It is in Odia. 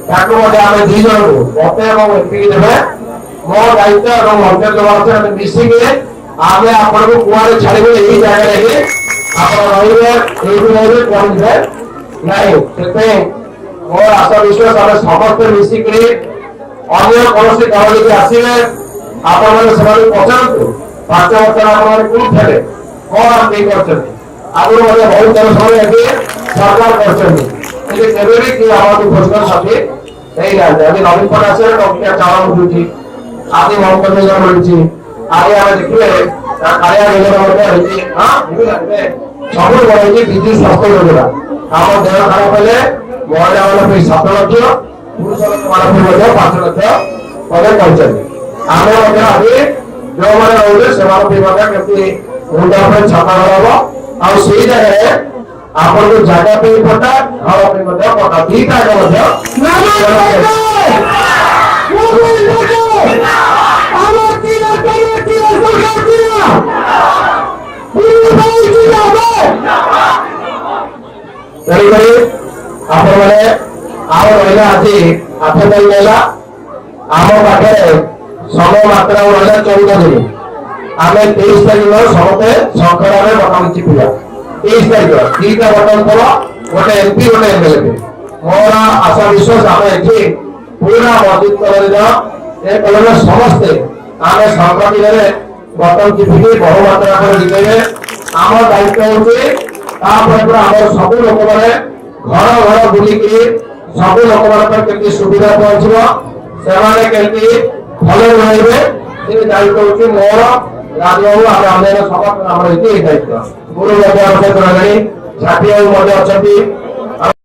ତାକୁ ମଧ୍ୟ ଆମେ ଦି ଜଣକୁ ମତେ ଏବଂ ଏପିକି ଦେବେ ମୋ ଦାୟିତ୍ୱ ଏବଂ ମନ୍ତ୍ରୀ ଯୋଉ ଆମେ ମିଶିକି ଆମେ ଆପଣଙ୍କୁ କୁଆଡେ ଛାଡ଼ିବୁ ଏଇ ଜାଗାରେ ହିଁ ଆପଣ ରହିବେ ଏଇଠି ରହିବେ ପହଞ୍ଚିବେ ନାହିଁ। ସେଥିପାଇଁ ମୋର ଆଶା ବିଶ୍ୱାସ ଆମେ ସମସ୍ତେ ମିଶିକିରି ଅନ୍ୟ କୌଣସି ଦଳ ଯଦି ଆସିବେ ଆପଣମାନେ ସେମାନଙ୍କୁ ପଚାରନ୍ତୁ 5 ବର୍ଷ ଆପଣମାନେ କୋଉଠି ଥିଲେ କଣ ଆମେ କରିଛନ୍ତି ଆଗରୁ ମଧ୍ୟ ବହୁତ ଥର ସମୟ ଏଠି ସରକାର କରିଛନ୍ତି କିନ୍ତୁ କେବେ ବି କିଏ ଆମକୁ ଘୋଷଣା ସାଥୀ ହେଇନାହାନ୍ତି। ଆଜି ନବୀନ ପଟ୍ଟନାୟକ ଟଙ୍କିଆ ଚାଉଳ ମିଳୁଛି ଆଜି ମମତା ଯୋଜନା ମିଳୁଛି ଆଜି ଆମେ ଦେଖିଲେ କାଳିଆ ଯୋଜନା ମଧ୍ୟ ହେଇଛି ସବୁ ରହିଛି ବିଜୁ ସ୍ୱାସ୍ଥ୍ୟ ଯୋଜନା ଆମ ଦେହ ଖରାପ ହେଲେ ମହିଳାମାନଙ୍କ ପାଇଁ 7 ଲକ୍ଷ ପୁରୁଷ ଲୋକମାନଙ୍କ ମଧ୍ୟ 5 ଲକ୍ଷ ମଧ୍ୟ କହିଛନ୍ତି। ଆମେ ମଧ୍ୟ ଆଜି ଯୋଉମାନେ ରହିଲେ ସେମାନଙ୍କ ପାଇଁ ମଧ୍ୟ କେମିତି ମୁଣ୍ଡ ଉପରେ ଛାପା ହବ ଆଉ ସେଇ ଜାଗାରେ ଆପଣଙ୍କୁ ଜାଗା ପାଇଁ ପଟା ଘର ପାଇଁ ମଧ୍ୟ ପଟା ଦିଟା ମଧ୍ୟ ତେଣୁକରି ଆପଣମାନେ ଆଉ ରହିଲା ଆଜି 8 ତାରିଖ ହେଲା ଆମ ପାଖରେ ସମୟ ମାତ୍ରା ରହିଲା 14 ଦିନ ଆମେ 23 ତାରିଖ ସମସ୍ତେ ଶଙ୍କରାରେ ବଟନ ଚିପିବା 23 ତାରିଖ ଦିଟା ବଟନ ଥିବ ଗୋଟେ ଏମପି ଗୋଟେ ଏମଏଲଏ ମୋର ଆଶା ବିଶ୍ୱାସ ଆମେ ଏଠି ପୁରା ମଜବୁତ କରିଦେବା ଏ କଲେଜ ସମସ୍ତେ ଆମେ ସଂକ୍ରାନ୍ତିରେ ବଟନ ଚିପିକି ବହୁ ମାତ୍ରାରେ ଜିତେଇବେ ଆମ ଦାୟିତ୍ୱ ହେଉଛି ତାପରେ ଆମର ସବୁ ଲୋକମାନେ ଘର ଘର ବୁଲିକି ସବୁ ଲୋକମାନଙ୍କ କେମିତି ସୁବିଧା ପହଞ୍ଚିବ ସେମାନେ କେମିତି ଭଲରେ ରହିବେ ସେ ଦାୟିତ୍ୱ ହେଉଛି ମୋର ରାଜବାବୁ ଆମେ ଅନ୍ୟ ସମସ୍ତ ଆମର ଏଠି ଦାୟିତ୍ୱ ଗୁରୁ ମଧ୍ୟ ଅବସର କରାଯାଇ ଛାତ୍ରୀ ମଧ୍ୟ ଅଛନ୍ତି।